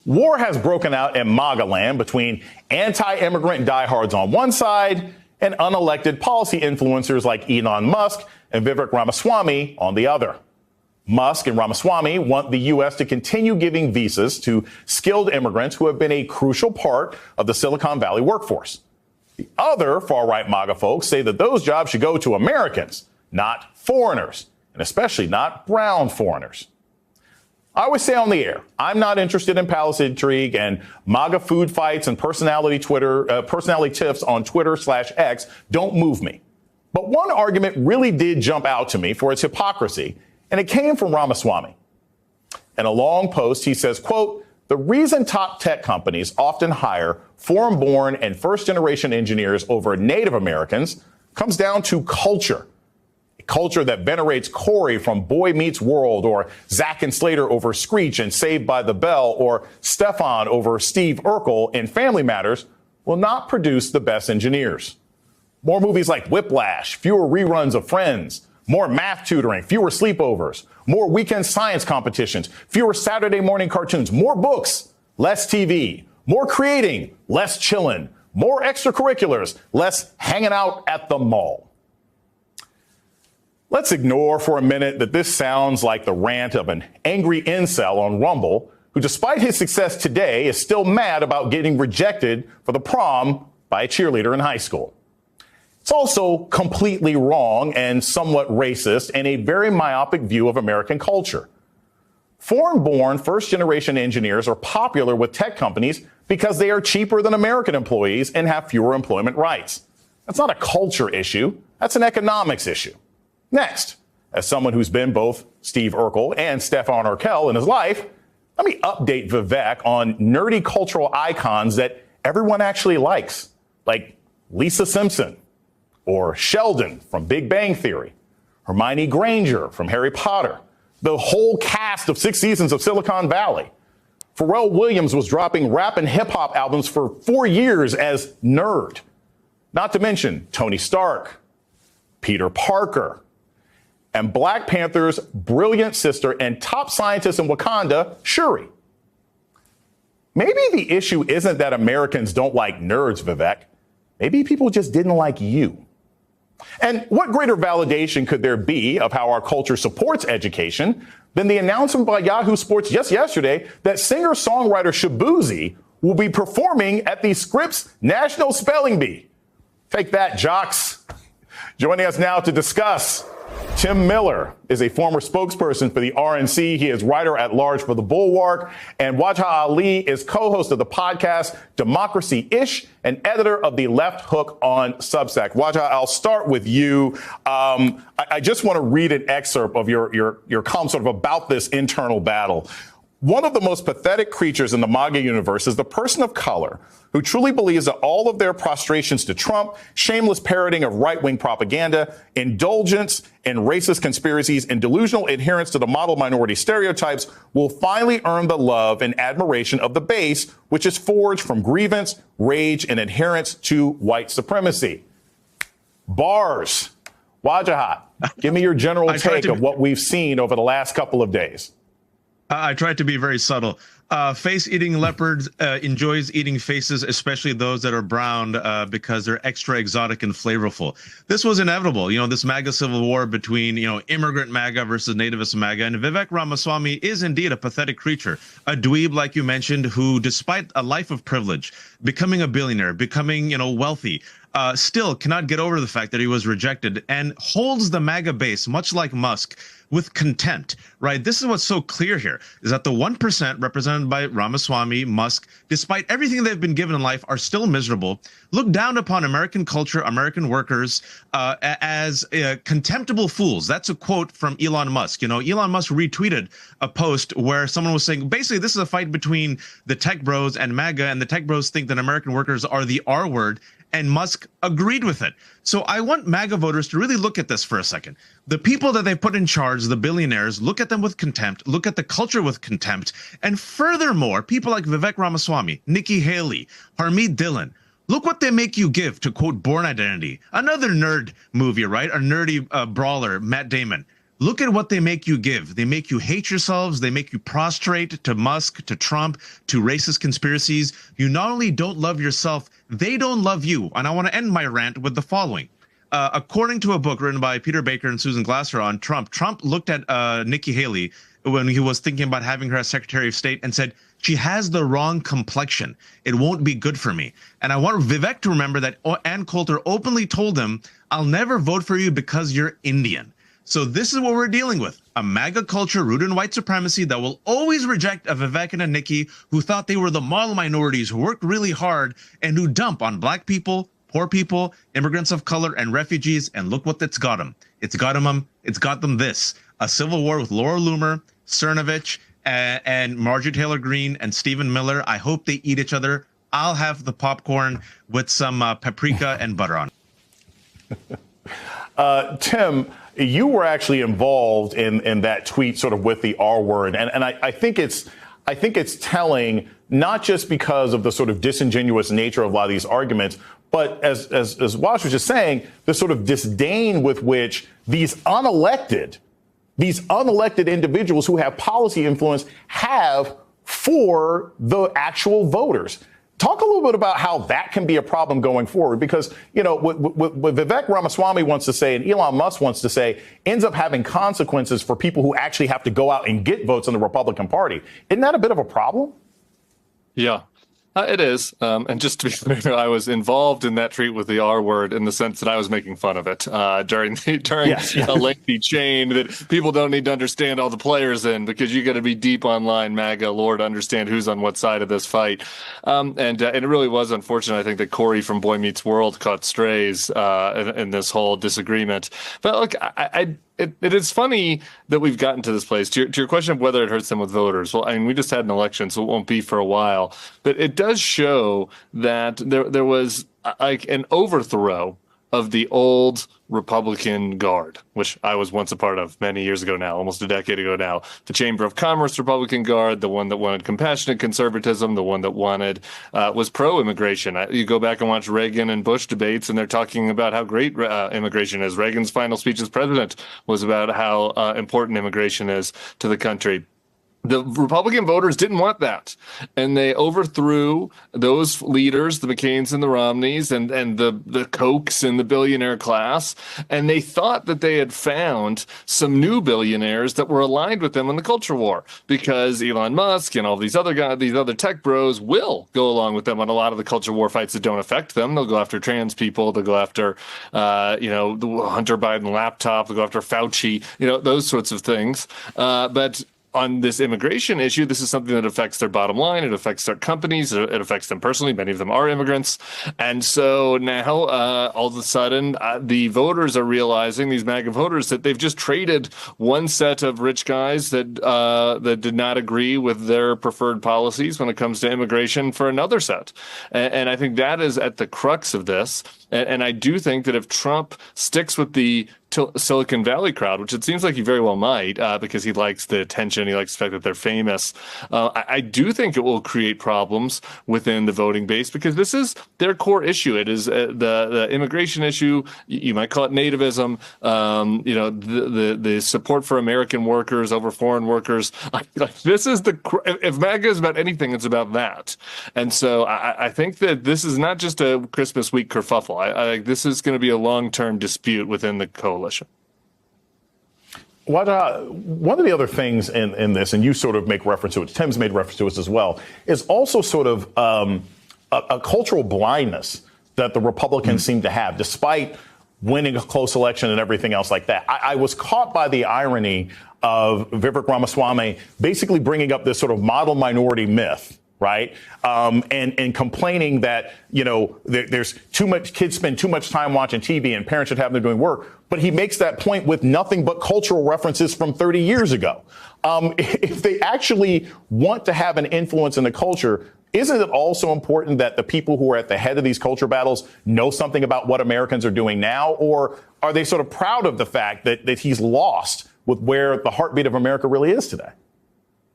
War has broken out in MAGA land between anti-immigrant diehards on one side and unelected policy influencers like Elon Musk and Vivek Ramaswamy on the other. Musk and Ramaswamy want the U.S. to continue giving visas to skilled immigrants who have been a crucial part of the Silicon Valley workforce. The other far-right MAGA folks say that those jobs should go to Americans, not foreigners, and especially not brown foreigners. I always say on the air, I'm not interested in palace intrigue and MAGA food fights and personality tiffs on Twitter/X don't move me. But one argument really did jump out to me for its hypocrisy, and it came from Ramaswamy. In a long post, he says, quote, "The reason top tech companies often hire foreign-born and first-generation engineers over Native Americans comes down to culture. Culture that venerates Corey from Boy Meets World, or Zack and Slater over Screech and Saved by the Bell, or Stefan over Steve Urkel in Family Matters will not produce the best engineers. More movies like Whiplash, fewer reruns of Friends, more math tutoring, fewer sleepovers, more weekend science competitions, fewer Saturday morning cartoons, more books, less TV, more creating, less chilling, more extracurriculars, less hanging out at the mall." Let's ignore for a minute that this sounds like the rant of an angry incel on Rumble, who despite his success today is still mad about getting rejected for the prom by a cheerleader in high school. It's also completely wrong and somewhat racist and a very myopic view of American culture. Foreign-born first-generation engineers are popular with tech companies because they are cheaper than American employees and have fewer employment rights. That's not a culture issue. That's an economics issue. Next, as someone who's been both Steve Urkel and Stefan Urkel in his life, let me update Vivek on nerdy cultural icons that everyone actually likes, like Lisa Simpson, or Sheldon from Big Bang Theory, Hermione Granger from Harry Potter, the whole cast of 6 seasons of Silicon Valley. Pharrell Williams was dropping rap and hip-hop albums for 4 years as Nerd. Not to mention Tony Stark, Peter Parker, and Black Panther's brilliant sister and top scientist in Wakanda, Shuri. Maybe the issue isn't that Americans don't like nerds, Vivek. Maybe people just didn't like you. And what greater validation could there be of how our culture supports education than the announcement by Yahoo Sports just yesterday that singer-songwriter Shabuzi will be performing at the Scripps National Spelling Bee? Take that, jocks. Joining us now to discuss, Tim Miller is a former spokesperson for the RNC. He is writer-at-large for The Bulwark. And Waja Ali is co-host of the podcast Democracy-ish and editor of The Left Hook on Substack. Waja, I'll start with you. I just want to read an excerpt of your column sort of about this internal battle. One of the most pathetic creatures in the MAGA universe is the person of color who truly believes that all of their prostrations to Trump, shameless parroting of right-wing propaganda, indulgence in racist conspiracies, and delusional adherence to the model minority stereotypes will finally earn the love and admiration of the base, which is forged from grievance, rage, and adherence to white supremacy. Bars. Wajahat, give me your general take of what we've seen over the last couple of days. I tried to be very subtle. Face-eating leopards enjoys eating faces, especially those that are brown, because they're extra exotic and flavorful. This was inevitable. This MAGA civil war between, immigrant MAGA versus nativist MAGA. And Vivek Ramaswamy is indeed a pathetic creature, a dweeb, like you mentioned, who, despite a life of privilege, becoming a billionaire, becoming, wealthy, still cannot get over the fact that he was rejected and holds the MAGA base, much like Musk, with contempt, right? This is what's so clear here, is that the 1% represented by Ramaswamy, Musk, despite everything they've been given in life, are still miserable, look down upon American culture, American workers, as contemptible fools. That's a quote from Elon Musk. Elon Musk retweeted a post where someone was saying, basically, this is a fight between the tech bros and MAGA, and the tech bros think that American workers are the R word, and Musk agreed with it. So I want MAGA voters to really look at this for a second. The people that they put in charge, the billionaires, look at them with contempt, look at the culture with contempt. And furthermore, people like Vivek Ramaswamy, Nikki Haley, Harmeet Dillon, look what they make you give, to quote Born Identity, another nerd movie, right? A nerdy brawler, Matt Damon. Look at what they make you give. They make you hate yourselves. They make you prostrate to Musk, to Trump, to racist conspiracies. You not only don't love yourself, they don't love you. And I want to end my rant with the following. According to a book written by Peter Baker and Susan Glasser on Trump looked at Nikki Haley when he was thinking about having her as Secretary of State and said, she has the wrong complexion. It won't be good for me. And I want Vivek to remember that Ann Coulter openly told him, I'll never vote for you because you're Indian. So this is what we're dealing with, a MAGA culture rooted in white supremacy that will always reject a Vivek and a Nikki who thought they were the model minorities, who worked really hard, and who dump on black people, poor people, immigrants of color, and refugees. And look what it's got them. It's got them this, a civil war with Laura Loomer, Cernovich, and Marjorie Taylor Greene, and Stephen Miller. I hope they eat each other. I'll have the popcorn with some paprika and butter on it. Tim, you were actually involved in that tweet sort of with the R word. And I think it's telling, not just because of the sort of disingenuous nature of a lot of these arguments, but as Wash was just saying, the sort of disdain with which these unelected individuals who have policy influence have for the actual voters. Talk a little bit about how that can be a problem going forward, because, you know, what Vivek Ramaswamy wants to say and Elon Musk wants to say ends up having consequences for people who actually have to go out and get votes in the Republican Party. Isn't that a bit of a problem? Yeah. It is. And just to be clear, I was involved in that tweet with the R word in the sense that I was making fun of it during a lengthy chain that people don't need to understand all the players in, because you got to be deep online MAGA lore to understand who's on what side of this fight. And it really was unfortunate, I think, that Corey from Boy Meets World caught strays in this whole disagreement. But look, It is funny that we've gotten to this place. To your question of whether it hurts them with voters, well, I mean, we just had an election, so it won't be for a while. But it does show that there was like an overthrow of the old Republican Guard, which I was once a part of many years ago now, almost a decade ago now. The Chamber of Commerce Republican Guard, the one that wanted compassionate conservatism, the one that wanted was pro-immigration. You go back and watch Reagan and Bush debates, and they're talking about how great immigration is. Reagan's final speech as president was about how important immigration is to the country. The Republican voters didn't want that, and they overthrew those leaders, the McCains and the Romneys and the Kochs and the billionaire class, and they thought that they had found some new billionaires that were aligned with them in the culture war, because Elon Musk and all these other guys, these other tech bros will go along with them on a lot of the culture war fights that don't affect them. They'll go after trans people, they'll go after the Hunter Biden laptop, they'll go after Fauci, those sorts of things. But on this immigration issue, this is something that affects their bottom line. It affects their companies. It affects them personally. Many of them are immigrants. And so now, all of a sudden, the voters are realizing, these MAGA voters, that they've just traded one set of rich guys that did not agree with their preferred policies when it comes to immigration for another set. And I think that is at the crux of this. And I do think that if Trump sticks with the Silicon Valley crowd, which it seems like he very well might, because he likes the attention, he likes the fact that they're famous, I do think it will create problems within the voting base, because this is their core issue. It is the immigration issue. You might call it nativism. The support for American workers over foreign workers. This is if MAGA is about anything, it's about that. And so I think that this is not just a Christmas week kerfuffle. I think this is going to be a long-term dispute within the coalition. One of the other things in this, and you sort of make reference to it, Tim's made reference to it as well, is also sort of a cultural blindness that the Republicans seem to have, despite winning a close election and everything else like that. I was caught by the irony of Vivek Ramaswamy basically bringing up this sort of model minority myth, right? And complaining that, there's too much, kids spend too much time watching TV and parents should have them doing work. But he makes that point with nothing but cultural references from 30 years ago. If they actually want to have an influence in the culture, isn't it also important that the people who are at the head of these culture battles know something about what Americans are doing now? Or are they sort of proud of the fact that he's lost with where the heartbeat of America really is today?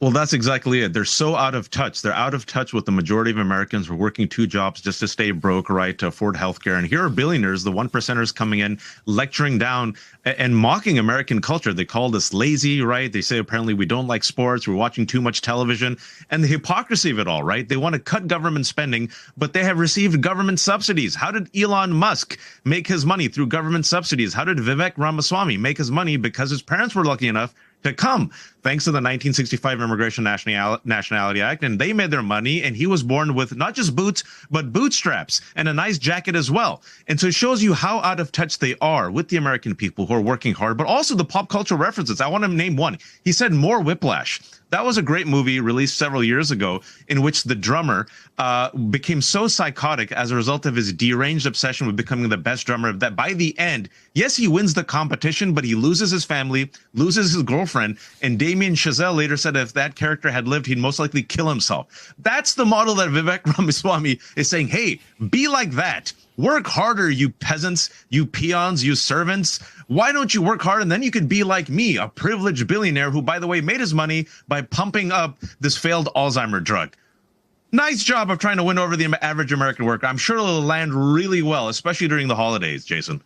Well, that's exactly it. They're so out of touch. They're out of touch with the majority of Americans who are working two jobs just to stay broke, right, to afford healthcare. And here are billionaires, the one percenters, coming in, lecturing down and mocking American culture. They called us lazy, right? They say apparently we don't like sports, we're watching too much television, and the hypocrisy of it all, right? They want to cut government spending, but they have received government subsidies. How did Elon Musk make his money? Through government subsidies. How did Vivek Ramaswamy make his money? Because his parents were lucky enough to come, thanks to the 1965 Immigration Nationality Act, and they made their money, and he was born with not just boots, but bootstraps and a nice jacket as well. And so it shows you how out of touch they are with the American people who are working hard, but also the pop culture references. I want to name one. He said more Whiplash. That was a great movie released several years ago in which the drummer became so psychotic as a result of his deranged obsession with becoming the best drummer that by the end, yes, he wins the competition, but he loses his family, loses his girlfriend, and Damien Chazelle later said if that character had lived, he'd most likely kill himself. That's the model that Vivek Ramaswamy is saying, hey, be like that. Work harder, you peasants, you peons, you servants. Why don't you work hard and then you could be like me, a privileged billionaire who, by the way, made his money by pumping up this failed Alzheimer drug. Nice job of trying to win over the average American worker. I'm sure it'll land really well, especially during the holidays, Jason.